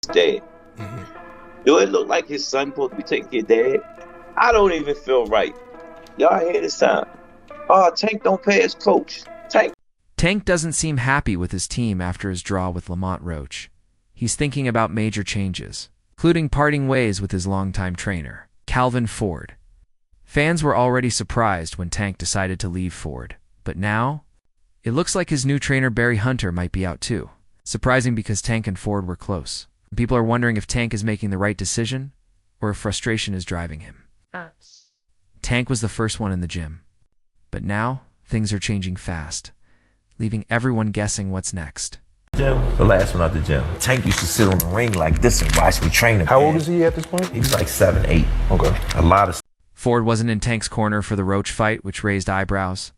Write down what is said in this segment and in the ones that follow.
dad. Do it look like his son supposed to be taking care of dad? I don't even feel right. Y'all hear this time? Oh, Tank don't pay his coach. Tank doesn't seem happy with his team after his draw with Lamont Roach. He's thinking about major changes, including parting ways with his longtime trainer, Calvin Ford. Fans were already surprised when Tank decided to leave Ford, but now, it looks like his new trainer Barry Hunter might be out too. Surprising because Tank and Ford were close. People are wondering if Tank is making the right decision, or if frustration is driving him. Tank was the first one in the gym, but now things are changing fast, leaving everyone guessing what's next. The last one out the gym. Tank used to sit on the ring like this and watch me train him. How old is he at this point? He was like 7, 8. Okay. A lot of. Ford wasn't in Tank's corner for the Roach fight, which raised eyebrows.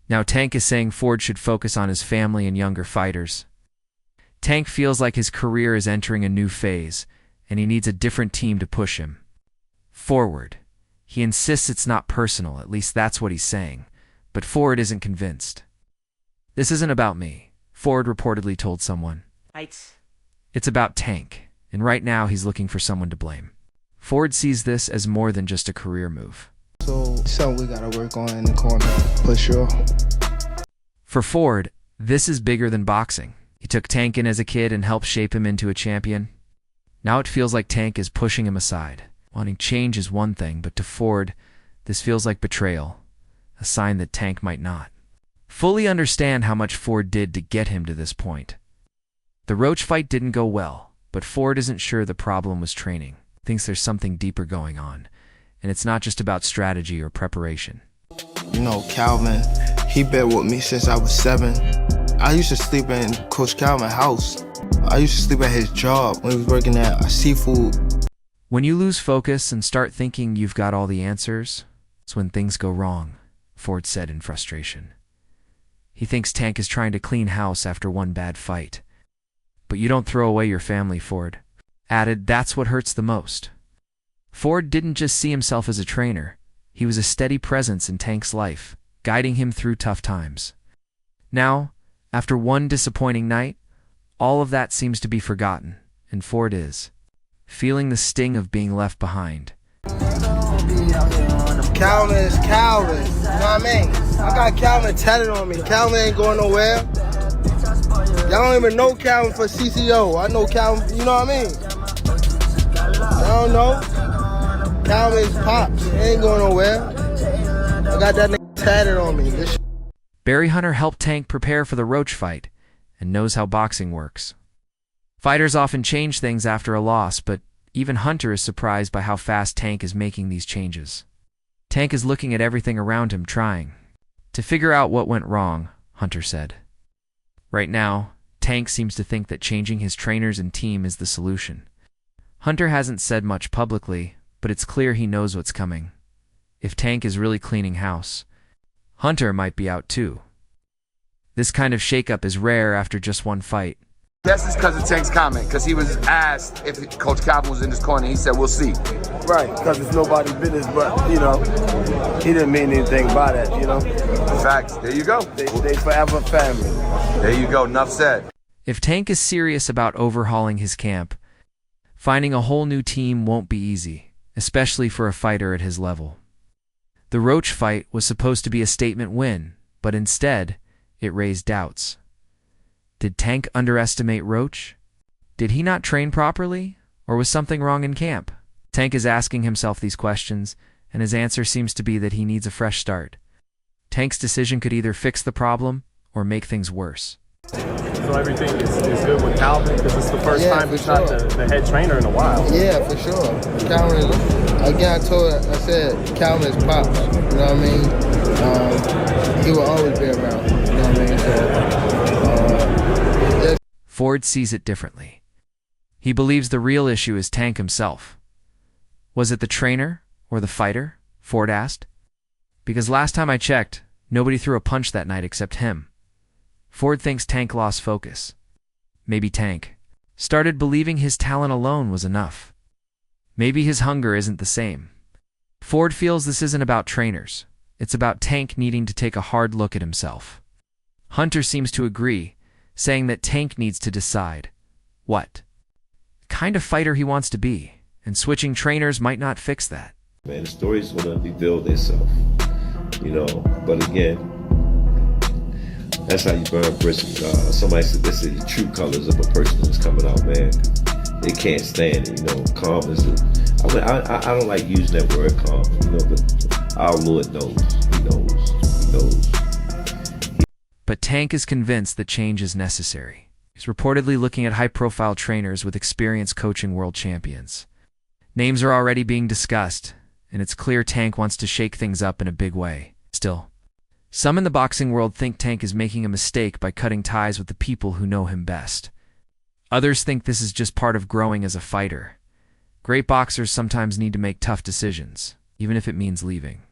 Now Tank is saying Ford should focus on his family and younger fighters. Tank feels like his career is entering a new phase, and he needs a different team to push him forward. He insists it's not personal, at least that's what he's saying, but Ford isn't convinced. This isn't about me, Ford reportedly told someone. It's about Tank, and right now he's looking for someone to blame. Ford sees this as more than just a career move. So, something we gotta work on in the corner, for sure. For Ford, this is bigger than boxing. He took Tank in as a kid and helped shape him into a champion. Now it feels like Tank is pushing him aside. Wanting change is one thing, but to Ford, this feels like betrayal, a sign that Tank might not fully understand how much Ford did to get him to this point. The Roach fight didn't go well, but Ford isn't sure the problem was training. Thinks there's something deeper going on, and it's not just about strategy or preparation. You know, Calvin, he been with me since I was 7. I used to sleep in Coach Calvin's house. I used to sleep at his job when he was working at seafood. When you lose focus and start thinking you've got all the answers, it's when things go wrong, Ford said in frustration. He thinks Tank is trying to clean house after one bad fight. But you don't throw away your family, Ford added. That's what hurts the most. Ford didn't just see himself as a trainer. He was a steady presence in Tank's life, guiding him through tough times. Now, after one disappointing night, all of that seems to be forgotten, and Ford is feeling the sting of being left behind. Calvin is Calvin, you know what I mean? I got Calvin tatted on me. Calvin ain't going nowhere. Y'all don't even know Calvin for CCO. I know Calvin, you know what I mean? Y'all don't know. Calvin is Pops. He ain't going nowhere. I got that nigga tatted on me. Barry Hunter helped Tank prepare for the Roach fight and knows how boxing works. Fighters often change things after a loss, but even Hunter is surprised by how fast Tank is making these changes. Tank is looking at everything around him, trying to figure out what went wrong, Hunter said. Right now, Tank seems to think that changing his trainers and team is the solution. Hunter hasn't said much publicly, but it's clear he knows what's coming. If Tank is really cleaning house, Hunter might be out too. This kind of shakeup is rare after just one fight. That's just because of Tank's comment, because he was asked if Coach Calvin was in his corner. He said, we'll see. Right, because it's nobody's business, but, you know, he didn't mean anything by that, you know. Facts. There you go. They forever family. There you go. Enough said. If Tank is serious about overhauling his camp, finding a whole new team won't be easy, especially for a fighter at his level. The Roach fight was supposed to be a statement win, but instead, it raised doubts. Did Tank underestimate Roach? Did he not train properly? Or was something wrong in camp? Tank is asking himself these questions, and his answer seems to be that he needs a fresh start. Tank's decision could either fix the problem or make things worse. So everything is good with Calvin because it's the first time he's not the head trainer in a while. Yeah, for sure. Calvin, again, I said Calvin is Pops, you know what I mean? He will always be around, you know what I mean? So, Ford sees it differently. He believes the real issue is Tank himself. Was it the trainer or the fighter? Ford asked. Because last time I checked, nobody threw a punch that night except him. Ford thinks Tank lost focus. Maybe Tank started believing his talent alone was enough. Maybe his hunger isn't the same. Ford feels this isn't about trainers. It's about Tank needing to take a hard look at himself. Hunter seems to agree, saying that Tank needs to decide. What? kind of fighter he wants to be, and switching trainers might not fix that. Man, the story's gonna reveal itself, you know. But again, that's how you burn bristles. Somebody said this is the true colors of a person that's coming out, man. They can't stand it, you know. Calm is I don't like using that word calm, you know, but our Lord knows. He knows. But Tank is convinced that change is necessary. He's reportedly looking at high-profile trainers with experience coaching world champions. Names are already being discussed, and it's clear Tank wants to shake things up in a big way. Still, some in the boxing world think Tank is making a mistake by cutting ties with the people who know him best. Others think this is just part of growing as a fighter. Great boxers sometimes need to make tough decisions, even if it means leaving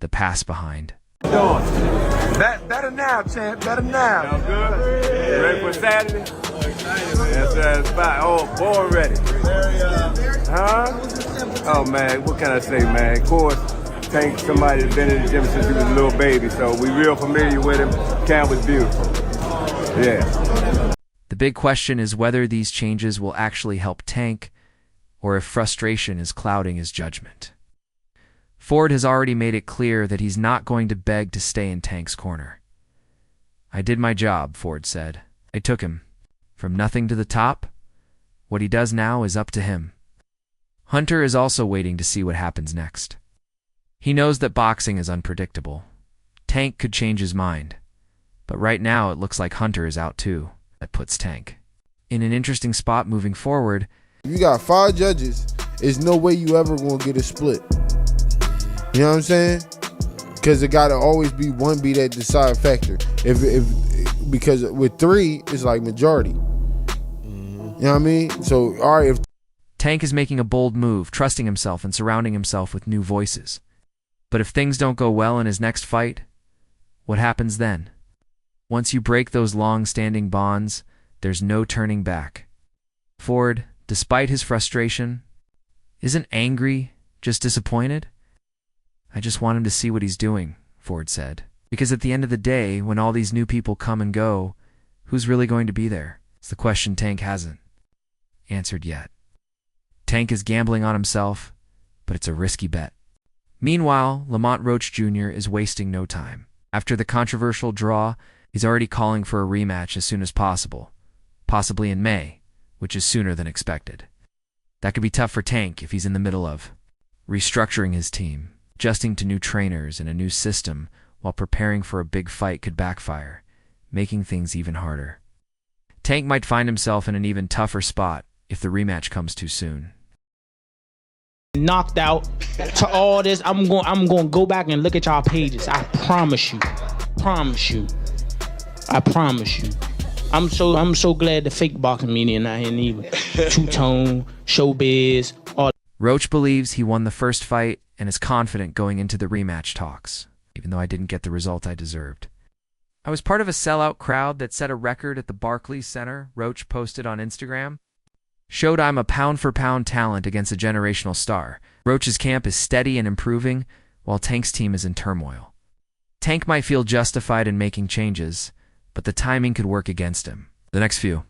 the past behind. Better now, champ. Better now. Sound good? Ready for Saturday? Excited, man. That's spot. Oh, born ready. Huh? Oh, man, what can I say, man? Of course, Tank, somebody that's been in the gym since he was a little baby, so we real familiar with him. Camp was beautiful. Yeah. The big question is whether these changes will actually help Tank, or if frustration is clouding his judgment. Ford has already made it clear that he's not going to beg to stay in Tank's corner. "I did my job," Ford said. "I took him from nothing to the top. What he does now is up to him." Hunter is also waiting to see what happens next. He knows that boxing is unpredictable. Tank could change his mind. But right now it looks like Hunter is out too. That puts Tank in an interesting spot moving forward. You got 5 judges. There's no way you ever gonna get a split. You know what I'm saying? Because it gotta always be one be that deciding factor. Because with 3, it's like majority. You know what I mean? So all right, if Tank is making a bold move, trusting himself and surrounding himself with new voices. But if things don't go well in his next fight, what happens then? Once you break those long-standing bonds, there's no turning back. Ford, despite his frustration, isn't angry, just disappointed. "I just want him to see what he's doing," Ford said. "Because at the end of the day, when all these new people come and go, who's really going to be there?" It's the question Tank hasn't answered yet. Tank is gambling on himself, but it's a risky bet. Meanwhile, Lamont Roach Jr. is wasting no time. After the controversial draw, he's already calling for a rematch as soon as possible, possibly in May, which is sooner than expected. That could be tough for Tank if he's in the middle of restructuring his team. Adjusting to new trainers and a new system while preparing for a big fight could backfire, making things even harder. Tank might find himself in an even tougher spot if the rematch comes too soon. Knocked out to all this. I'm going to go back and look at y'all pages. I promise you. I promise you. I'm so glad the fake boxing media not here neither. Two-tone, showbiz, all. Roach believes he won the first fight and is confident going into the rematch talks, even though I didn't get the result I deserved. "I was part of a sellout crowd that set a record at the Barclays Center," Roach posted on Instagram. "Showed I'm a pound-for-pound talent against a generational star. Roach's camp is steady and improving, while Tank's team is in turmoil. Tank might feel justified in making changes, but the timing could work against him. The next few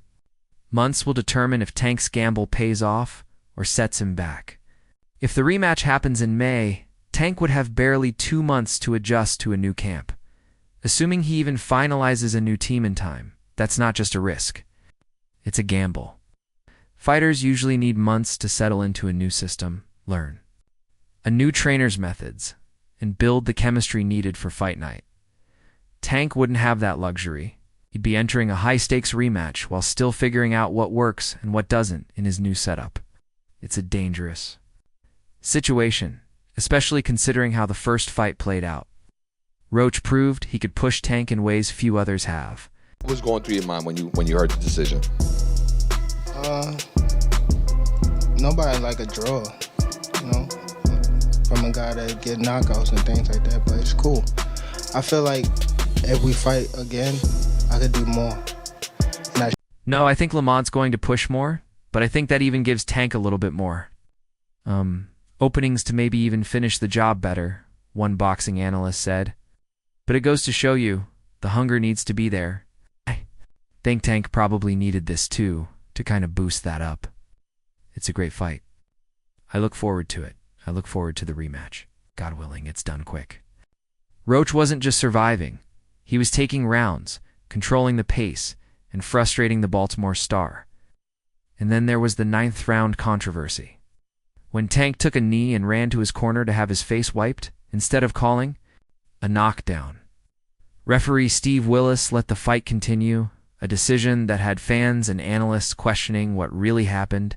months will determine if Tank's gamble pays off or sets him back. If the rematch happens in May, Tank would have barely 2 months to adjust to a new camp. Assuming he even finalizes a new team in time, that's not just a risk. It's a gamble. Fighters usually need months to settle into a new system, learn a new trainer's methods, and build the chemistry needed for fight night. Tank wouldn't have that luxury. He'd be entering a high-stakes rematch while still figuring out what works and what doesn't in his new setup. It's a dangerous situation, especially considering how the first fight played out. Roach proved he could push Tank in ways few others have. What was going through your mind when you heard the decision? Nobody like a draw, you know, from a guy that get knockouts and things like that, but it's cool. I feel like if we fight again, I could do more. No, I think Lamont's going to push more, but I think that even gives Tank a little bit more. Openings to maybe even finish the job better, one boxing analyst said. But it goes to show you, the hunger needs to be there. I think Tank probably needed this too, to kind of boost that up. It's a great fight. I look forward to it. I look forward to the rematch. God willing, it's done quick. Roach wasn't just surviving. He was taking rounds, controlling the pace, and frustrating the Baltimore Star. And then there was the 9th round controversy. When Tank took a knee and ran to his corner to have his face wiped, instead of calling a knockdown. Referee Steve Willis let the fight continue, a decision that had fans and analysts questioning what really happened.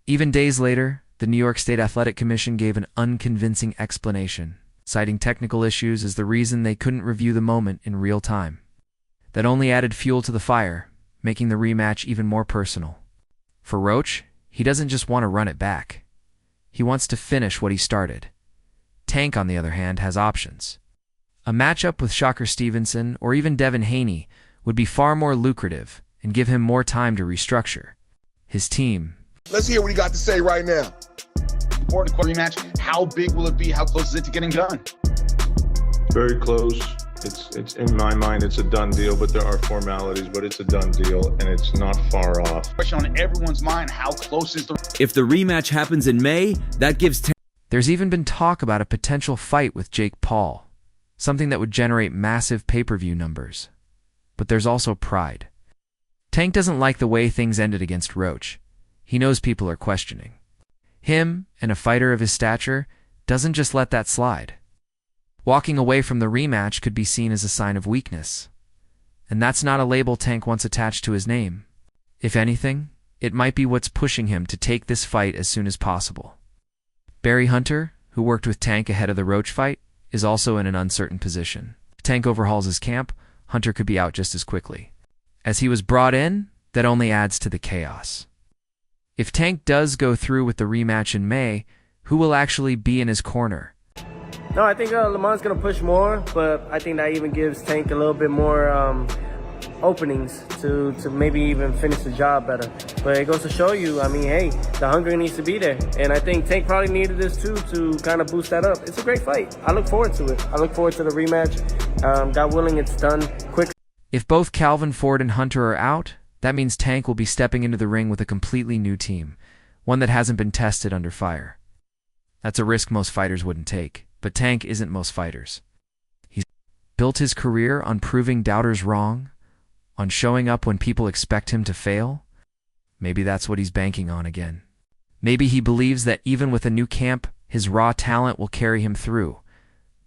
Even days later, the New York State Athletic Commission gave an unconvincing explanation, citing technical issues as the reason they couldn't review the moment in real time. That only added fuel to the fire, making the rematch even more personal. For Roach, he doesn't just want to run it back. He wants to finish what he started. Tank, on the other hand, has options. A matchup with Shocker Stevenson or even Devin Haney would be far more lucrative and give him more time to restructure. His team. Let's hear what he got to say right now. Important rematch. How big will it be? How close is it to getting done? Very close. It's in my mind, it's a done deal, but there are formalities, but it's a done deal, and it's not far off. Question on everyone's mind, how close is the... If the rematch happens in May, that gives... There's even been talk about a potential fight with Jake Paul, something that would generate massive pay-per-view numbers. But there's also pride. Tank doesn't like the way things ended against Roach. He knows people are questioning. Him, and a fighter of his stature, doesn't just let that slide. Walking away from the rematch could be seen as a sign of weakness. And that's not a label Tank wants attached to his name. If anything, it might be what's pushing him to take this fight as soon as possible. Barry Hunter, who worked with Tank ahead of the Roach fight, is also in an uncertain position. If Tank overhauls his camp, Hunter could be out just as quickly. As he was brought in, that only adds to the chaos. If Tank does go through with the rematch in May, who will actually be in his corner? No, I think Lamont's going to push more, but I think that even gives Tank a little bit more openings to maybe even finish the job better. But it goes to show you, I mean, hey, the hunger needs to be there. And I think Tank probably needed this too to kind of boost that up. It's a great fight. I look forward to it. I look forward to the rematch. God willing, it's done quick. If both Calvin Ford and Hunter are out, that means Tank will be stepping into the ring with a completely new team, one that hasn't been tested under fire. That's a risk most fighters wouldn't take. But Tank isn't most fighters. He's built his career on proving doubters wrong, on showing up when people expect him to fail. Maybe that's what he's banking on again. Maybe he believes that even with a new camp, his raw talent will carry him through.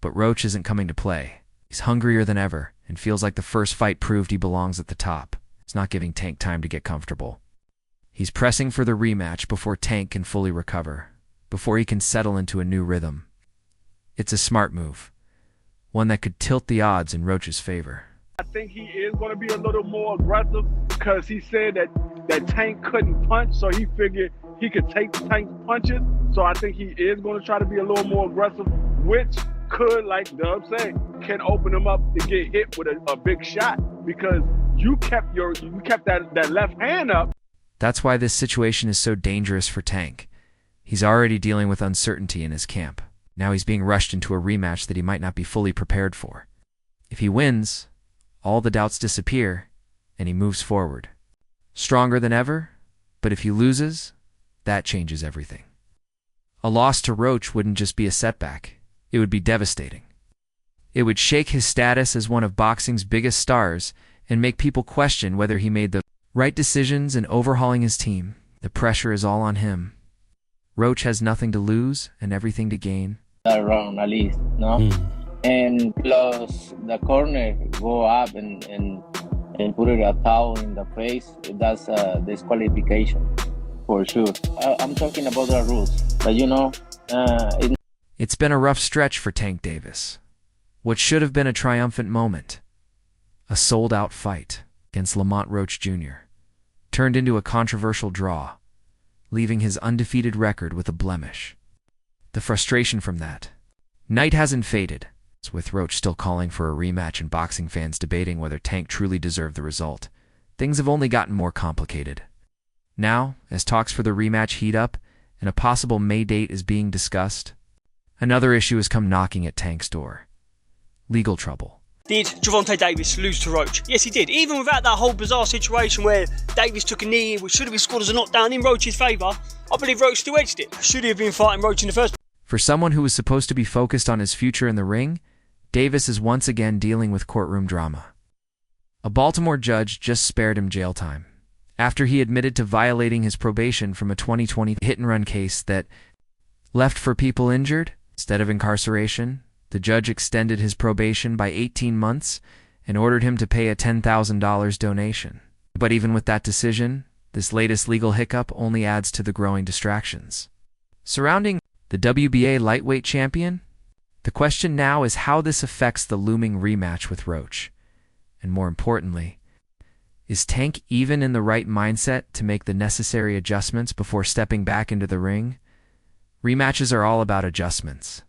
But Roach isn't coming to play. He's hungrier than ever and feels like the first fight proved he belongs at the top. It's not giving Tank time to get comfortable. He's pressing for the rematch before Tank can fully recover, before he can settle into a new rhythm. It's a smart move, one that could tilt the odds in Roach's favor. I think he is going to be a little more aggressive because he said that Tank couldn't punch, so he figured he could take Tank's punches. So I think he is going to try to be a little more aggressive, which could, like Dub said, can open him up to get hit with a big shot because you kept that left hand up. That's why this situation is so dangerous for Tank. He's already dealing with uncertainty in his camp. Now he's being rushed into a rematch that he might not be fully prepared for. If he wins, all the doubts disappear, and he moves forward. Stronger than ever, but if he loses, that changes everything. A loss to Roach wouldn't just be a setback, it would be devastating. It would shake his status as one of boxing's biggest stars and make people question whether he made the right decisions in overhauling his team. The pressure is all on him. Roach has nothing to lose and everything to gain. Around at least, no? And plus the corner go up and put it a towel in the face. That's a disqualification for sure. I'm talking about the rules, but you know, it's been a rough stretch for Tank Davis. What should have been a triumphant moment, a sold-out fight against Lamont Roach Jr., turned into a controversial draw, leaving his undefeated record with a blemish. The frustration from that night hasn't faded, with Roach still calling for a rematch and boxing fans debating whether Tank truly deserved the result. Things have only gotten more complicated. Now, as talks for the rematch heat up and a possible May date is being discussed, another issue has come knocking at Tank's door. Legal trouble. Did Gervonta Davis lose to Roach? Yes, he did. Even without that whole bizarre situation where Davis took a knee, which should have been scored as a knockdown in Roach's favour, I believe Roach still edged it. Should he have been fighting Roach in the first place? For someone who was supposed to be focused on his future in the ring, Davis is once again dealing with courtroom drama. A Baltimore judge just spared him jail time after he admitted to violating his probation from a 2020 hit-and-run case that left for people injured instead of incarceration. The judge extended his probation by 18 months and ordered him to pay a $10,000 donation. But even with that decision, this latest legal hiccup only adds to the growing distractions surrounding the WBA lightweight champion. The question now is how this affects the looming rematch with Roach. And more importantly, is Tank even in the right mindset to make the necessary adjustments before stepping back into the ring? Rematches are all about adjustments.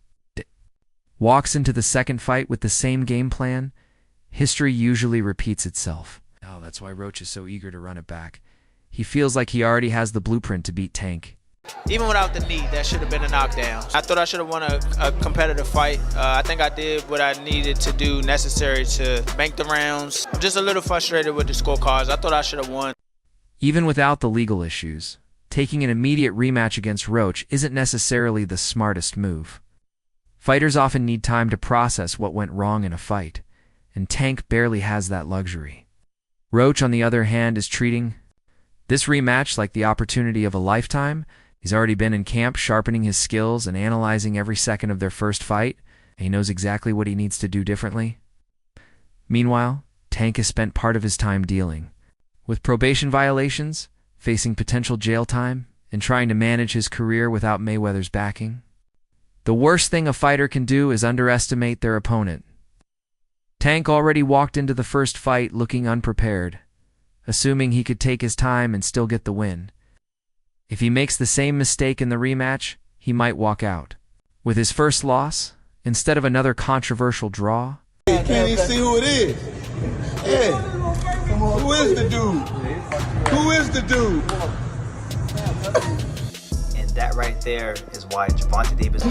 Walks into the second fight with the same game plan, history usually repeats itself. Oh, that's why Roach is so eager to run it back. He feels like he already has the blueprint to beat Tank. Even without the knee, that should have been a knockdown. I thought I should have won a competitive fight. I think I did what I needed to do necessary to bank the rounds. I'm just a little frustrated with the scorecards. I thought I should have won. Even without the legal issues, taking an immediate rematch against Roach isn't necessarily the smartest move. Fighters often need time to process what went wrong in a fight, and Tank barely has that luxury. Roach, on the other hand, is treating this rematch like the opportunity of a lifetime. He's already been in camp sharpening his skills and analyzing every second of their first fight, and he knows exactly what he needs to do differently. Meanwhile, Tank has spent part of his time dealing with probation violations, facing potential jail time, and trying to manage his career without Mayweather's backing. The worst thing a fighter can do is underestimate their opponent. Tank already walked into the first fight looking unprepared, assuming he could take his time and still get the win. If he makes the same mistake in the rematch, he might walk out with his first loss instead of another controversial draw. You can't even see who it is. Hey, who is the dude? Who is the dude? And that right there is why Gervonta Davis.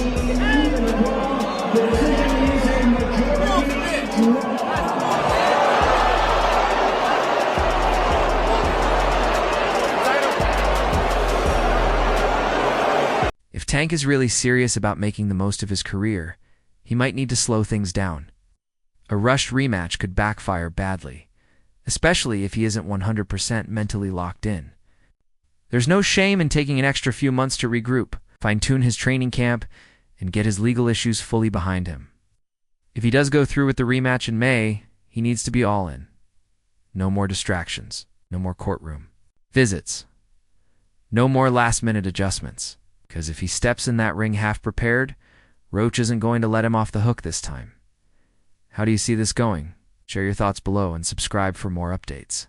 If Tank is really serious about making the most of his career, he might need to slow things down. A rushed rematch could backfire badly, especially if he isn't 100% mentally locked in. There's no shame in taking an extra few months to regroup, fine-tune his training camp, and get his legal issues fully behind him. If he does go through with the rematch in May, he needs to be all in. No more distractions, no more courtroom visits, no more last-minute adjustments. Because if he steps in that ring half-prepared, Roach isn't going to let him off the hook this time. How do you see this going? Share your thoughts below and subscribe for more updates.